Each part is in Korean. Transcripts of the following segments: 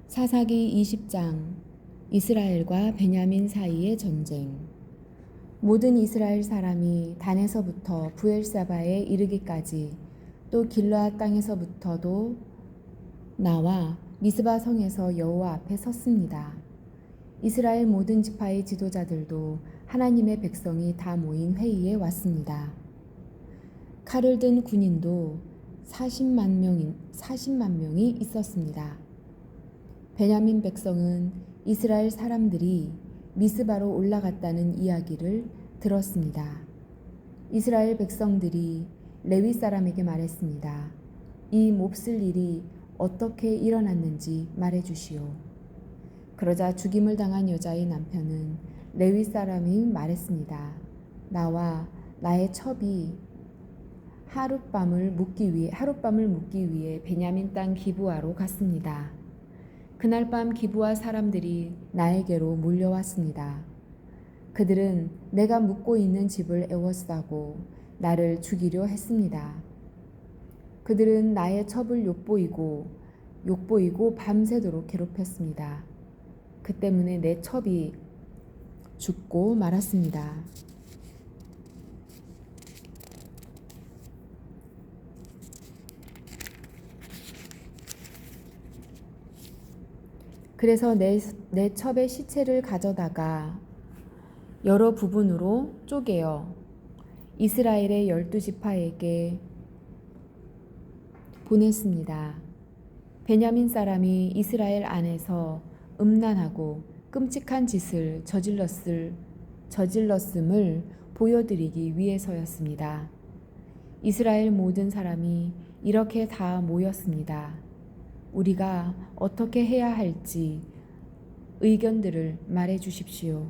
사사기 20장 이스라엘과 베냐민 사이의 전쟁. 모든 이스라엘 사람이 단에서부터 부엘사바에 이르기까지 또 길르앗 땅에서부터도 나와 미스바 성에서 여호와 앞에 섰습니다. 이스라엘 모든 지파의 지도자들도 하나님의 백성이 다 모인 회의에 왔습니다. 칼을 든 군인도 40만 명이 있었습니다. 베냐민 백성은 이스라엘 사람들이 미스바로 올라갔다는 이야기를 들었습니다. 이스라엘 백성들이 레위 사람에게 말했습니다. 이 몹쓸 일이 어떻게 일어났는지 말해주시오. 그러자 죽임을 당한 여자의 남편은 레위 사람이 말했습니다. 나와 나의 첩이 하룻밤을 묵기 위해 베냐민 땅 기브아로 갔습니다. 그날 밤 기브아 사람들이 나에게로 몰려왔습니다. 그들은 내가 묵고 있는 집을 에워싸고 나를 죽이려 했습니다. 그들은 나의 첩을 욕보이고 밤새도록 괴롭혔습니다. 그 때문에 내 첩이 죽고 말았습니다. 그래서 내 첩의 시체를 가져다가 여러 부분으로 쪼개어 이스라엘의 12지파에게 보냈습니다. 베냐민 사람이 이스라엘 안에서 음란하고 끔찍한 짓을 저질렀음을 보여드리기 위해서였습니다. 이스라엘 모든 사람이 이렇게 다 모였습니다. 우리가 어떻게 해야 할지 의견들을 말해 주십시오.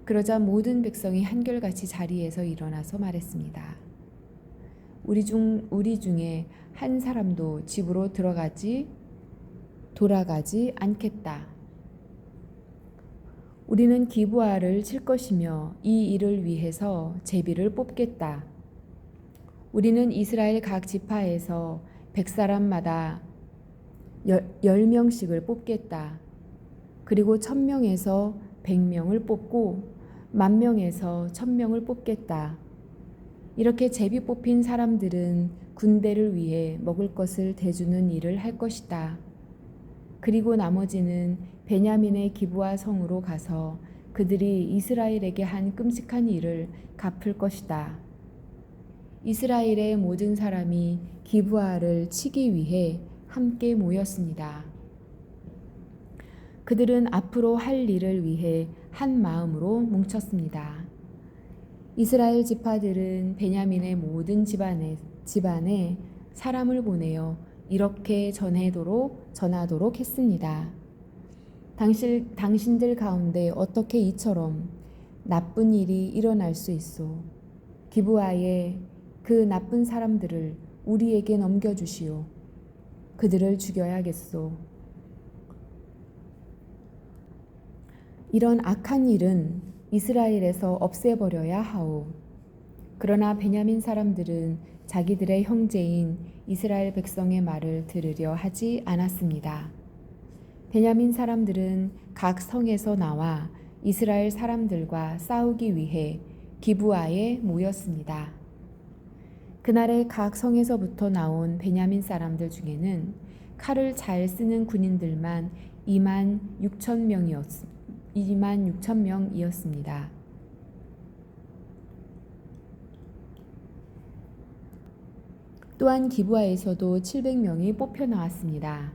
그러자 모든 백성이 한결같이 자리에서 일어나서 말했습니다. 우리 중에 한 사람도 집으로 돌아가지 않겠다. 우리는 기브아를 칠 것이며 이 일을 위해서 제비를 뽑겠다. 우리는 이스라엘 각 지파에서 100사람마다 10명씩을 뽑겠다. 그리고 1000명에서 100명을 뽑고 10,000명에서 1000명을 뽑겠다. 이렇게 제비 뽑힌 사람들은 군대를 위해 먹을 것을 대주는 일을 할 것이다. 그리고 나머지는 베냐민의 기브아 성으로 가서 그들이 이스라엘에게 한 끔찍한 일을 갚을 것이다. 이스라엘의 모든 사람이 기브아를 치기 위해 함께 모였습니다. 그들은 앞으로 할 일을 위해 한 마음으로 뭉쳤습니다. 이스라엘 지파들은 베냐민의 모든 집안에 사람을 보내어 이렇게 전하도록 했습니다. 당신들 가운데 어떻게 이처럼 나쁜 일이 일어날 수 있소? 기브아의 그 나쁜 사람들을 우리에게 넘겨주시오. 그들을 죽여야겠소. 이런 악한 일은 이스라엘에서 없애버려야 하오. 그러나 베냐민 사람들은 자기들의 형제인 이스라엘 백성의 말을 들으려 하지 않았습니다. 베냐민 사람들은 각 성에서 나와 이스라엘 사람들과 싸우기 위해 기브아에 모였습니다. 그날에 각 성에서부터 나온 베냐민 사람들 중에는 칼을 잘 쓰는 군인들만 26,000명이었습니다. 또한 기브아에서도 700명이 뽑혀 나왔습니다.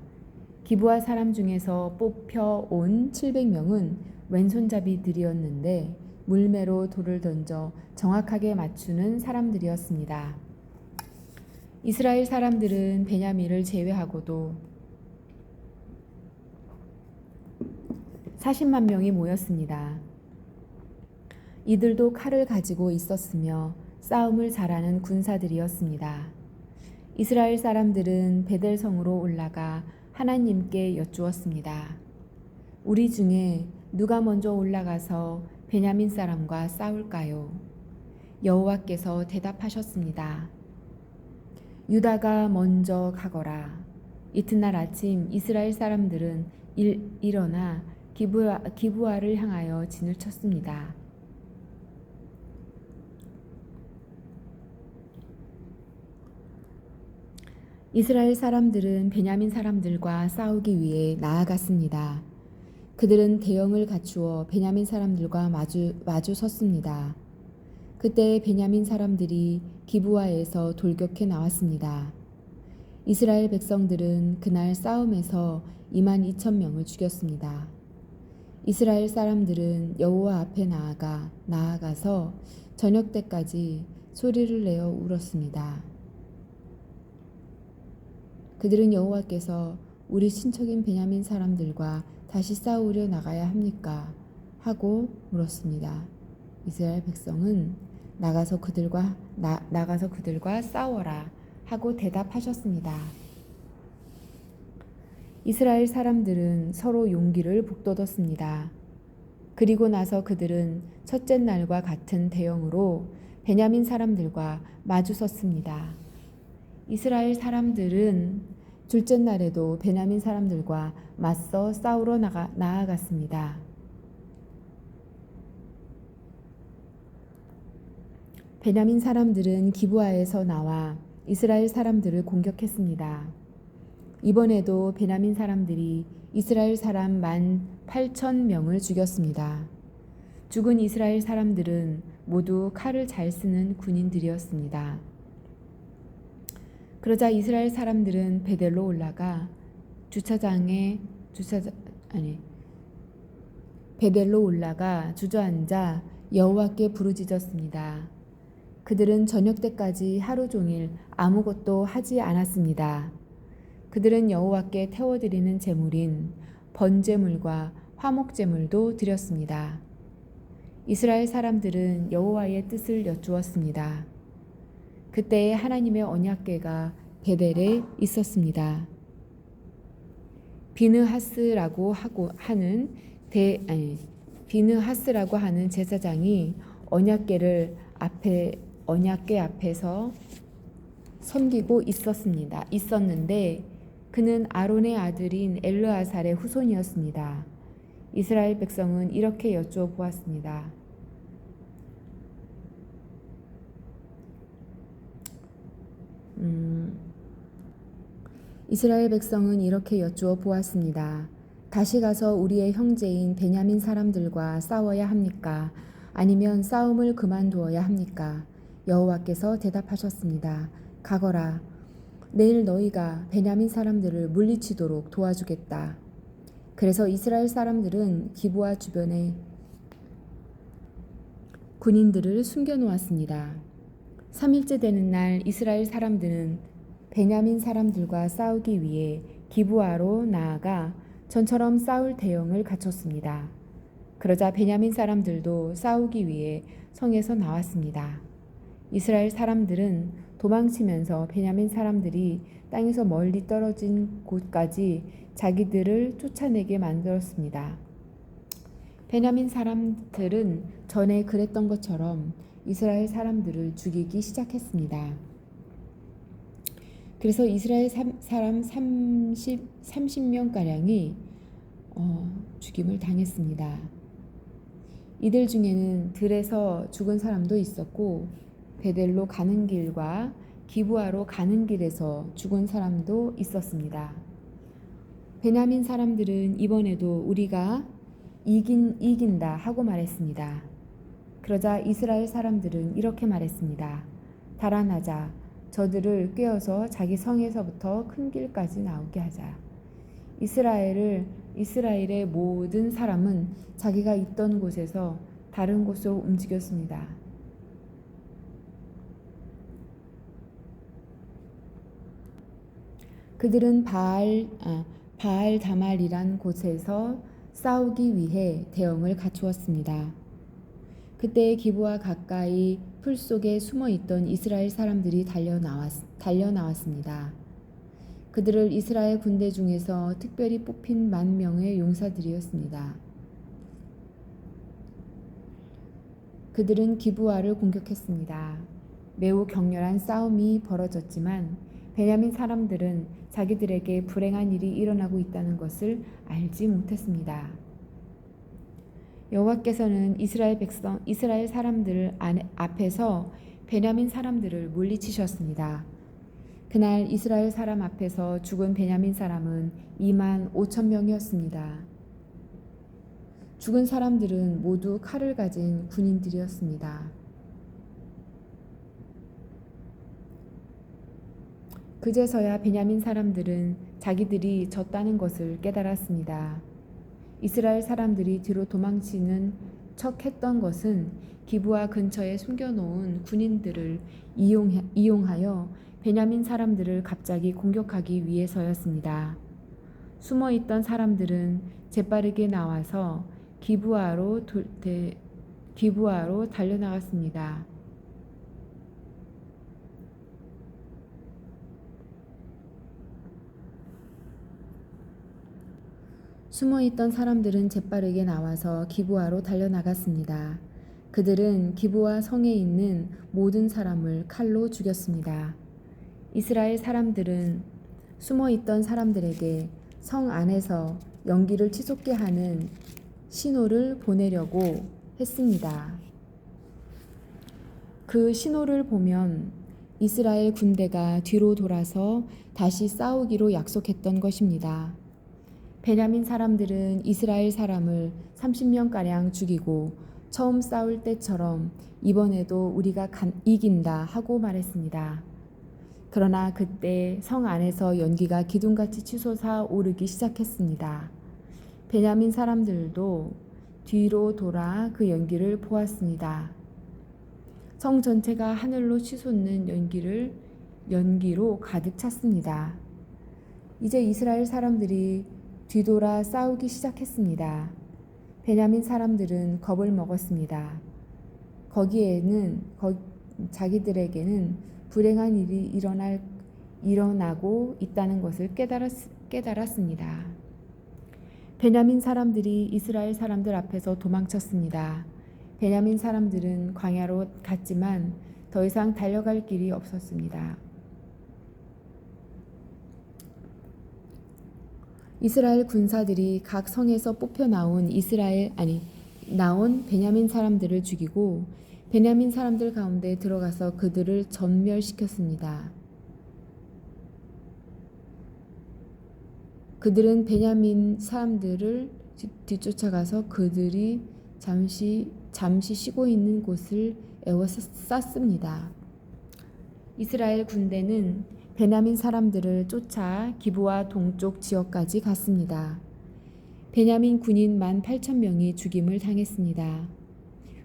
기브아 사람 중에서 뽑혀온 700명은 왼손잡이들이었는데 물매로 돌을 던져 정확하게 맞추는 사람들이었습니다. 이스라엘 사람들은 베냐민을 제외하고도 40만 명이 모였습니다. 이들도 칼을 가지고 있었으며 싸움을 잘하는 군사들이었습니다. 이스라엘 사람들은 베델성으로 올라가 하나님께 여쭈었습니다. 우리 중에 누가 먼저 올라가서 베냐민 사람과 싸울까요? 여호와께서 대답하셨습니다. 유다가 먼저 가거라. 이튿날 아침 이스라엘 사람들은 일어나 기브아를 향하여 진을 쳤습니다. 이스라엘 사람들은 베냐민 사람들과 싸우기 위해 나아갔습니다. 그들은 대형을 갖추어 베냐민 사람들과 마주 섰습니다. 그때 베냐민 사람들이 기브아에서 돌격해 나왔습니다. 이스라엘 백성들은 그날 싸움에서 22,000명을 죽였습니다. 이스라엘 사람들은 여호와 앞에 나아가서 저녁 때까지 소리를 내어 울었습니다. 그들은 여호와께서 우리 친척인 베냐민 사람들과 다시 싸우려 나가야 합니까? 하고 물었습니다. 이스라엘 백성은 나가서 그들과 싸워라 하고 대답하셨습니다. 이스라엘 사람들은 서로 용기를 북돋았습니다. 그리고 나서 그들은 첫째 날과 같은 대형으로 베냐민 사람들과 마주 섰습니다. 이스라엘 사람들은 둘째 날에도 베냐민 사람들과 맞서 싸우러 나아갔습니다. 베냐민 사람들은 기브아에서 나와 이스라엘 사람들을 공격했습니다. 이번에도 베냐민 사람들이 이스라엘 사람 18,000명을 죽였습니다. 죽은 이스라엘 사람들은 모두 칼을 잘 쓰는 군인들이었습니다. 그러자 이스라엘 사람들은 베델로 올라가 베델로 올라가 주저앉아 여호와께 부르짖었습니다. 그들은 저녁 때까지 하루 종일 아무것도 하지 않았습니다. 그들은 여호와께 태워드리는 제물인 번제물과 화목제물도 드렸습니다. 이스라엘 사람들은 여호와의 뜻을 여쭈었습니다. 그때 하나님의 언약궤가 베델에 있었습니다. 비느하스라고 하는 제사장이 언약궤 앞에서 섬기고 있었는데 그는 아론의 아들인 엘르아살의 후손이었습니다. 이스라엘 백성은 이렇게 여쭈어 보았습니다. 이스라엘 백성은 이렇게 여쭈어 보았습니다. 다시 가서 우리의 형제인 베냐민 사람들과 싸워야 합니까? 아니면 싸움을 그만두어야 합니까? 여호와께서 대답하셨습니다. 가거라. 내일 너희가 베냐민 사람들을 물리치도록 도와주겠다. 그래서 이스라엘 사람들은 기브아 주변에 군인들을 숨겨놓았습니다. 3일째 되는 날 이스라엘 사람들은 베냐민 사람들과 싸우기 위해 기브아로 나아가 전처럼 싸울 대형을 갖췄습니다. 그러자 베냐민 사람들도 싸우기 위해 성에서 나왔습니다. 이스라엘 사람들은 도망치면서 베냐민 사람들이 땅에서 멀리 떨어진 곳까지 자기들을 쫓아내게 만들었습니다. 베냐민 사람들은 전에 그랬던 것처럼 이스라엘 사람들을 죽이기 시작했습니다. 그래서 이스라엘 사람 30명가량이 죽임을 당했습니다. 이들 중에는 들에서 죽은 사람도 있었고 베델로 가는 길과 기브아로 가는 길에서 죽은 사람도 있었습니다. 베냐민 사람들은 이번에도 우리가 이긴다 하고 말했습니다. 그러자 이스라엘 사람들은 이렇게 말했습니다. 달아나자. 저들을 꿰어서 자기 성에서부터 큰 길까지 나오게 하자. 이스라엘의 모든 사람은 자기가 있던 곳에서 다른 곳으로 움직였습니다. 그들은 바알 다말이란 곳에서 싸우기 위해 대형을 갖추었습니다. 그때 기브아 가까이 풀 속에 숨어 있던 이스라엘 사람들이 달려나왔습니다. 그들을 이스라엘 군대 중에서 특별히 뽑힌 10,000명의 용사들이었습니다. 그들은 기브아를 공격했습니다. 매우 격렬한 싸움이 벌어졌지만 베냐민 사람들은 자기들에게 불행한 일이 일어나고 있다는 것을 알지 못했습니다. 여호와께서는 이스라엘 사람들 앞에서 베냐민 사람들을 물리치셨습니다. 그날 이스라엘 사람 앞에서 죽은 베냐민 사람은 2만 5천 명이었습니다. 죽은 사람들은 모두 칼을 가진 군인들이었습니다. 그제서야 베냐민 사람들은 자기들이 졌다는 것을 깨달았습니다. 이스라엘 사람들이 뒤로 도망치는 척 했던 것은 기브아 근처에 숨겨놓은 군인들을 이용하여 베냐민 사람들을 갑자기 공격하기 위해서였습니다. 숨어있던 사람들은 재빠르게 나와서 기브아로 달려나갔습니다. 숨어있던 사람들은 재빠르게 나와서 기브아로 달려나갔습니다. 그들은 기브아 성에 있는 모든 사람을 칼로 죽였습니다. 이스라엘 사람들은 숨어있던 사람들에게 성 안에서 연기를 치솟게 하는 신호를 보내려고 했습니다. 그 신호를 보면 이스라엘 군대가 뒤로 돌아서 다시 싸우기로 약속했던 것입니다. 베냐민 사람들은 이스라엘 사람을 30명가량 죽이고 처음 싸울 때처럼 이번에도 우리가 이긴다 하고 말했습니다. 그러나 그때 성 안에서 연기가 기둥같이 치솟아 오르기 시작했습니다. 베냐민 사람들도 뒤로 돌아 그 연기를 보았습니다. 성 전체가 하늘로 치솟는 연기로 가득 찼습니다. 이제 이스라엘 사람들이 뒤돌아 싸우기 시작했습니다. 베냐민 사람들은 겁을 먹었습니다. 자기들에게는 불행한 일이 일어나고 있다는 것을 깨달았습니다. 베냐민 사람들이 이스라엘 사람들 앞에서 도망쳤습니다. 베냐민 사람들은 광야로 갔지만 더 이상 달려갈 길이 없었습니다. 이스라엘 군사들이 각 성에서 뽑혀 나온 베냐민 사람들을 죽이고 베냐민 사람들 가운데 들어가서 그들을 전멸시켰습니다. 그들은 베냐민 사람들을 뒤쫓아가서 그들이 잠시 쉬고 있는 곳을 에워쌌습니다. 이스라엘 군대는 베냐민 사람들을 쫓아 기브아 동쪽 지역까지 갔습니다. 베냐민 군인 18,000명이 죽임을 당했습니다.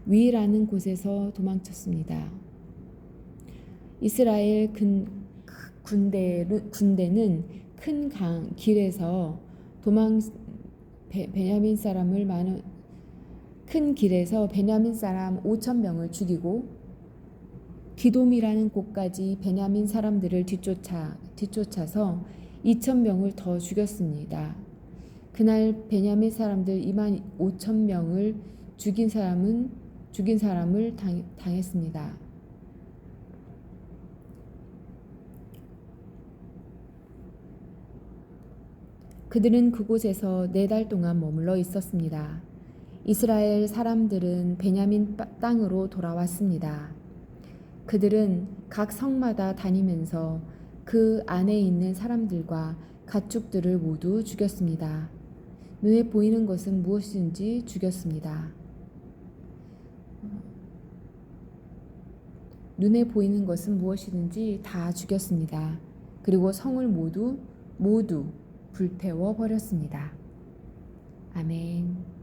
위라는 곳에서 도망쳤습니다. 이스라엘 군대는 큰 길에서 베냐민 사람 5,000명을 죽이고 기돔이라는 곳까지 베냐민 사람들을 뒤쫓아서 2,000명을 더 죽였습니다. 그날 베냐민 사람들 25,000명을 죽인 사람을 당했습니다. 그들은 그곳에서 4달 동안 머물러 있었습니다. 이스라엘 사람들은 베냐민 땅으로 돌아왔습니다. 그들은 각 성마다 다니면서 그 안에 있는 사람들과 가축들을 모두 죽였습니다. 눈에 보이는 것은 무엇이든지 죽였습니다. 눈에 보이는 것은 무엇이든지 다 죽였습니다. 그리고 성을 모두 불태워 버렸습니다. 아멘.